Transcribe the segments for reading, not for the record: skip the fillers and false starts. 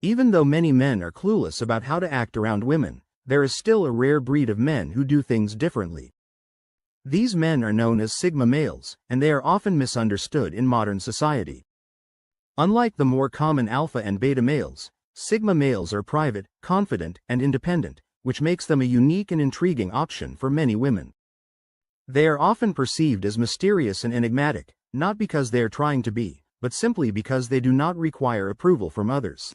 Even though many men are clueless about how to act around women, there is still a rare breed of men who do things differently. These men are known as Sigma males, and they are often misunderstood in modern society. Unlike the more common alpha and beta males, Sigma males are private, confident, and independent, which makes them a unique and intriguing option for many women. They are often perceived as mysterious and enigmatic, not because they are trying to be, but simply because they do not require approval from others.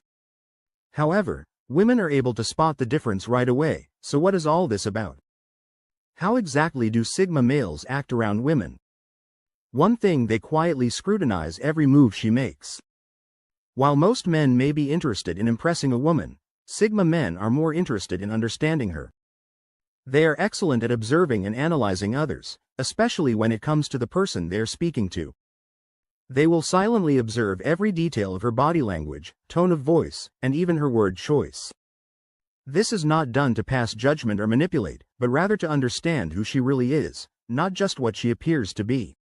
However, women are able to spot the difference right away, so what is all this about? How exactly do Sigma males act around women? One thing, they quietly scrutinize every move she makes. While most men may be interested in impressing a woman, Sigma men are more interested in understanding her. They are excellent at observing and analyzing others, especially when it comes to the person they are speaking to. They will silently observe every detail of her body language, tone of voice, and even her word choice. This is not done to pass judgment or manipulate, but rather to understand who she really is, not just what she appears to be.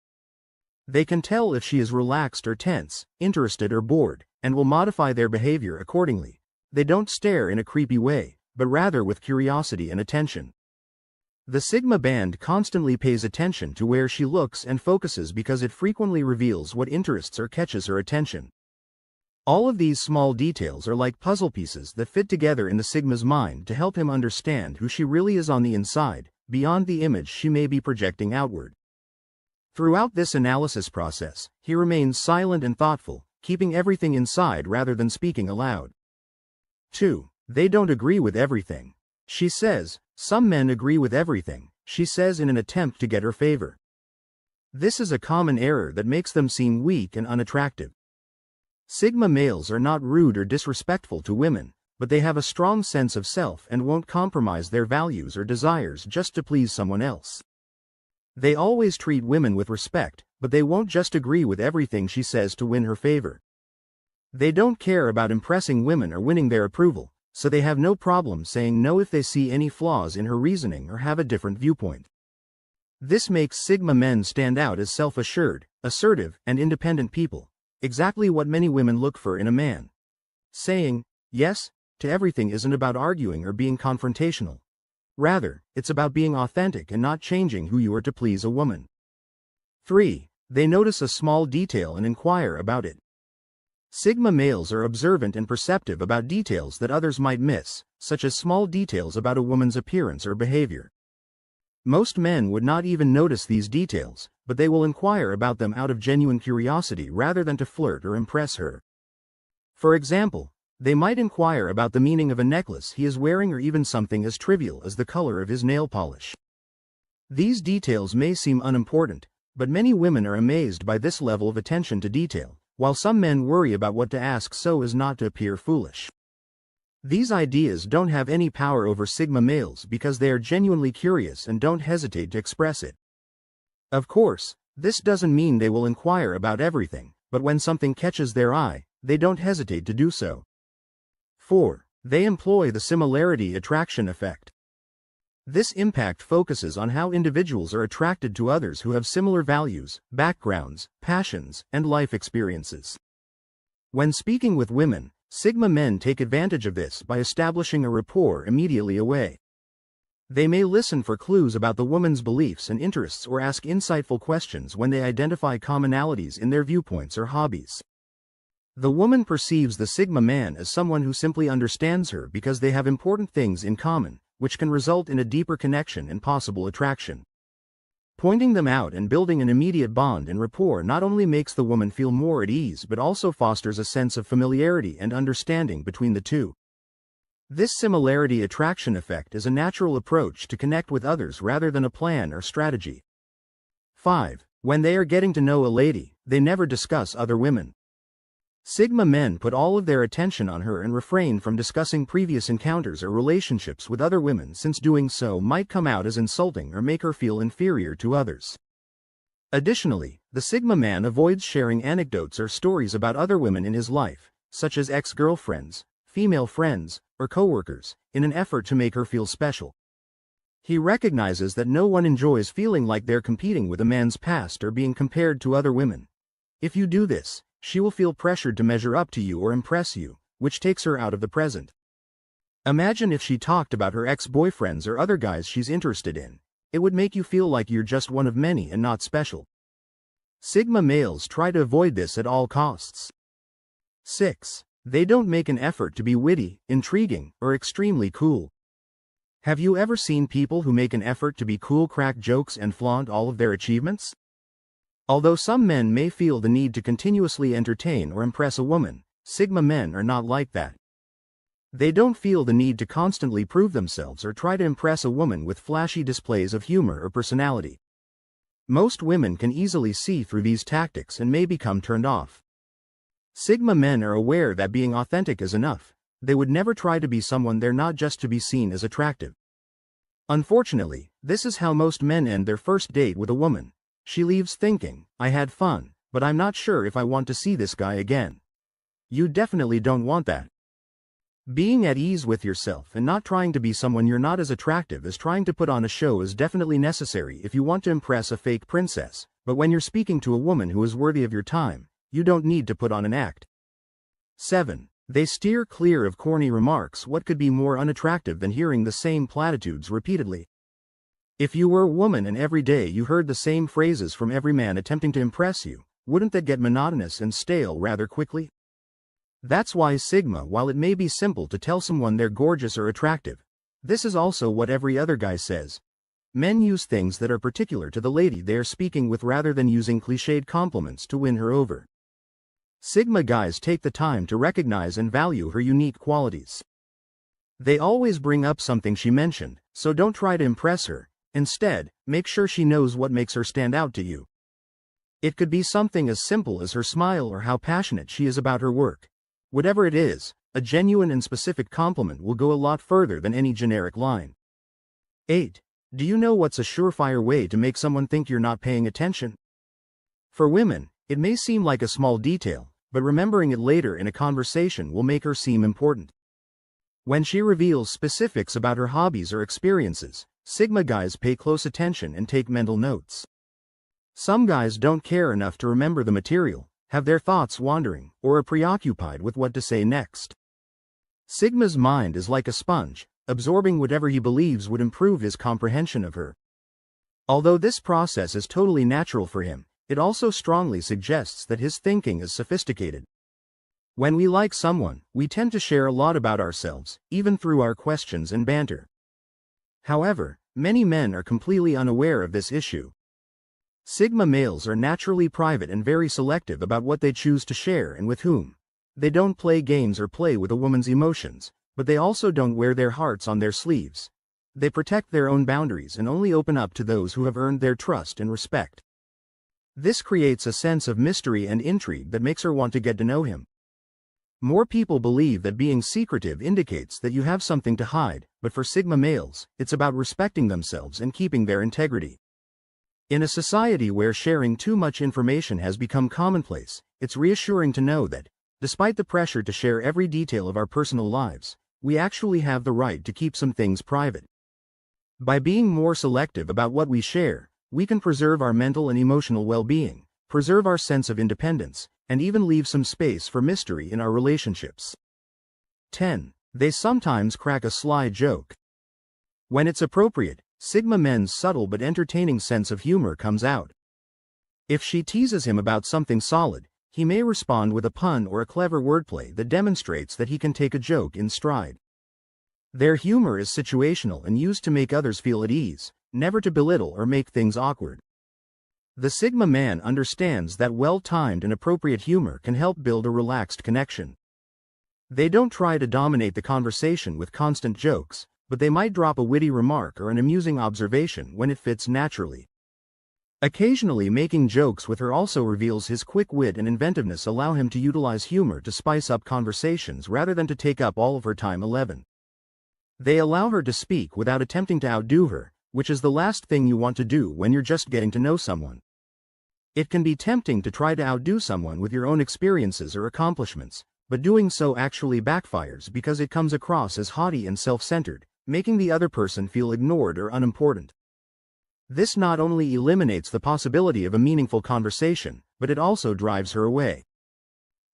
They can tell if she is relaxed or tense, interested or bored, and will modify their behavior accordingly. They don't stare in a creepy way, but rather with curiosity and attention. The Sigma band constantly pays attention to where she looks and focuses because it frequently reveals what interests or catches her attention. All of these small details are like puzzle pieces that fit together in the Sigma's mind to help him understand who she really is on the inside, beyond the image she may be projecting outward. Throughout this analysis process, he remains silent and thoughtful, keeping everything inside rather than speaking aloud. 2. They don't agree with everything. She says, some men agree with everything, she says in an attempt to get her favor. This is a common error that makes them seem weak and unattractive. Sigma males are not rude or disrespectful to women, but they have a strong sense of self and won't compromise their values or desires just to please someone else. They always treat women with respect, but they won't just agree with everything she says to win her favor. They don't care about impressing women or winning their approval, so they have no problem saying no if they see any flaws in her reasoning or have a different viewpoint. This makes Sigma men stand out as self-assured, assertive, and independent people, exactly what many women look for in a man. Saying yes to everything isn't about arguing or being confrontational. Rather, it's about being authentic and not changing who you are to please a woman. 3. They notice a small detail and inquire about it. Sigma males are observant and perceptive about details that others might miss, such as small details about a woman's appearance or behavior. Most men would not even notice these details, but they will inquire about them out of genuine curiosity rather than to flirt or impress her. For example, they might inquire about the meaning of a necklace he is wearing or even something as trivial as the color of his nail polish. These details may seem unimportant, but many women are amazed by this level of attention to detail, while some men worry about what to ask so as not to appear foolish. These ideas don't have any power over Sigma males because they are genuinely curious and don't hesitate to express it. Of course, this doesn't mean they will inquire about everything, but when something catches their eye, they don't hesitate to do so. 4. They employ the similarity attraction effect. This impact focuses on how individuals are attracted to others who have similar values, backgrounds, passions, and life experiences. When speaking with women, Sigma men take advantage of this by establishing a rapport immediately away. They may listen for clues about the woman's beliefs and interests or ask insightful questions when they identify commonalities in their viewpoints or hobbies. The woman perceives the Sigma man as someone who simply understands her because they have important things in common, which can result in a deeper connection and possible attraction. Pointing them out and building an immediate bond and rapport not only makes the woman feel more at ease but also fosters a sense of familiarity and understanding between the two. This similarity attraction effect is a natural approach to connect with others rather than a plan or strategy. 5. When they are getting to know a lady, they never discuss other women. Sigma men put all of their attention on her and refrain from discussing previous encounters or relationships with other women since doing so might come out as insulting or make her feel inferior to others. Additionally, the Sigma man avoids sharing anecdotes or stories about other women in his life, such as ex-girlfriends, female friends, or coworkers, in an effort to make her feel special. He recognizes that no one enjoys feeling like they're competing with a man's past or being compared to other women. If you do this, she will feel pressured to measure up to you or impress you, which takes her out of the present. Imagine if she talked about her ex-boyfriends or other guys she's interested in. It would make you feel like you're just one of many and not special. Sigma males try to avoid this at all costs. 6. They don't make an effort to be witty, intriguing, or extremely cool. Have you ever seen people who make an effort to be cool, crack jokes, and flaunt all of their achievements? Although some men may feel the need to continuously entertain or impress a woman, Sigma men are not like that. They don't feel the need to constantly prove themselves or try to impress a woman with flashy displays of humor or personality. Most women can easily see through these tactics and may become turned off. Sigma men are aware that being authentic is enough. They would never try to be someone they're not just to be seen as attractive. Unfortunately, this is how most men end their first date with a woman. She leaves thinking, "I had fun, but I'm not sure if I want to see this guy again." You definitely don't want that. Being at ease with yourself and not trying to be someone you're not as attractive as trying to put on a show is definitely necessary if you want to impress a fake princess, but when you're speaking to a woman who is worthy of your time, you don't need to put on an act. 7. They steer clear of corny remarks. What could be more unattractive than hearing the same platitudes repeatedly? If you were a woman and every day you heard the same phrases from every man attempting to impress you, wouldn't that get monotonous and stale rather quickly? That's why Sigma, while it may be simple to tell someone they're gorgeous or attractive, this is also what every other guy says. Men use things that are particular to the lady they are speaking with rather than using cliched compliments to win her over. Sigma guys take the time to recognize and value her unique qualities. They always bring up something she mentioned, so don't try to impress her. Instead, make sure she knows what makes her stand out to you. It could be something as simple as her smile or how passionate she is about her work. Whatever it is, a genuine and specific compliment will go a lot further than any generic line. 8. Do you know what's a surefire way to make someone think you're not paying attention? For women, it may seem like a small detail, but remembering it later in a conversation will make her seem important. When she reveals specifics about her hobbies or experiences, Sigma guys pay close attention and take mental notes. Some guys don't care enough to remember the material, have their thoughts wandering, or are preoccupied with what to say next. Sigma's mind is like a sponge, absorbing whatever he believes would improve his comprehension of her. Although this process is totally natural for him, it also strongly suggests that his thinking is sophisticated. When we like someone, we tend to share a lot about ourselves, even through our questions and banter. However, many men are completely unaware of this issue. Sigma males are naturally private and very selective about what they choose to share and with whom. They don't play games or play with a woman's emotions, but they also don't wear their hearts on their sleeves. They protect their own boundaries and only open up to those who have earned their trust and respect. This creates a sense of mystery and intrigue that makes her want to get to know him. More people believe that being secretive indicates that you have something to hide, but for Sigma males, it's about respecting themselves and keeping their integrity. In a society where sharing too much information has become commonplace, it's reassuring to know that, despite the pressure to share every detail of our personal lives, we actually have the right to keep some things private. By being more selective about what we share, we can preserve our mental and emotional well-being, preserve our sense of independence, and even leave some space for mystery in our relationships. 10. They sometimes crack a sly joke. When it's appropriate, Sigma men's subtle but entertaining sense of humor comes out. If she teases him about something solid, he may respond with a pun or a clever wordplay that demonstrates that he can take a joke in stride. Their humor is situational and used to make others feel at ease, never to belittle or make things awkward. The Sigma man understands that well-timed and appropriate humor can help build a relaxed connection. They don't try to dominate the conversation with constant jokes, but they might drop a witty remark or an amusing observation when it fits naturally. Occasionally making jokes with her also reveals his quick wit and inventiveness, allow him to utilize humor to spice up conversations rather than to take up all of her time. 11. They allow her to speak without attempting to outdo her, which is the last thing you want to do when you're just getting to know someone. It can be tempting to try to outdo someone with your own experiences or accomplishments, but doing so actually backfires because it comes across as haughty and self-centered, making the other person feel ignored or unimportant. This not only eliminates the possibility of a meaningful conversation, but it also drives her away.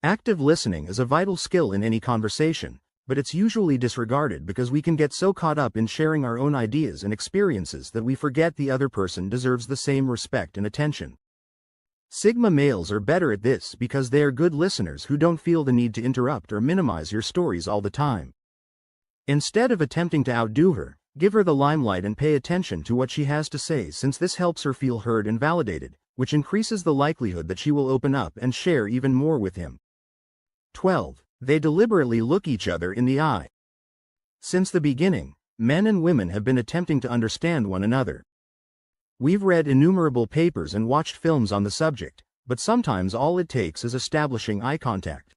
Active listening is a vital skill in any conversation, but it's usually disregarded because we can get so caught up in sharing our own ideas and experiences that we forget the other person deserves the same respect and attention. Sigma males are better at this because they are good listeners who don't feel the need to interrupt or minimize your stories all the time. Instead of attempting to outdo her, give her the limelight and pay attention to what she has to say, since this helps her feel heard and validated, which increases the likelihood that she will open up and share even more with him. 12. They deliberately look each other in the eye. Since the beginning, men and women have been attempting to understand one another. We've read innumerable papers and watched films on the subject, but sometimes all it takes is establishing eye contact.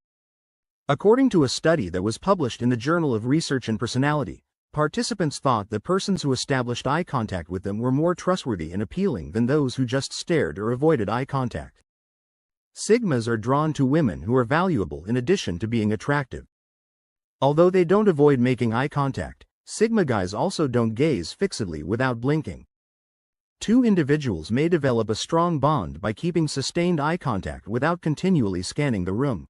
According to a study that was published in the Journal of Research and Personality, participants thought that persons who established eye contact with them were more trustworthy and appealing than those who just stared or avoided eye contact. Sigmas are drawn to women who are valuable in addition to being attractive. Although they don't avoid making eye contact, Sigma guys also don't gaze fixedly without blinking. Two individuals may develop a strong bond by keeping sustained eye contact without continually scanning the room.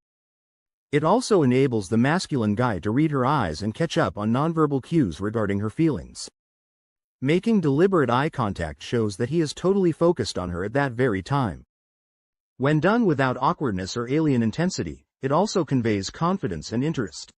It also enables the masculine guy to read her eyes and catch up on nonverbal cues regarding her feelings. Making deliberate eye contact shows that he is totally focused on her at that very time. When done without awkwardness or alien intensity, it also conveys confidence and interest.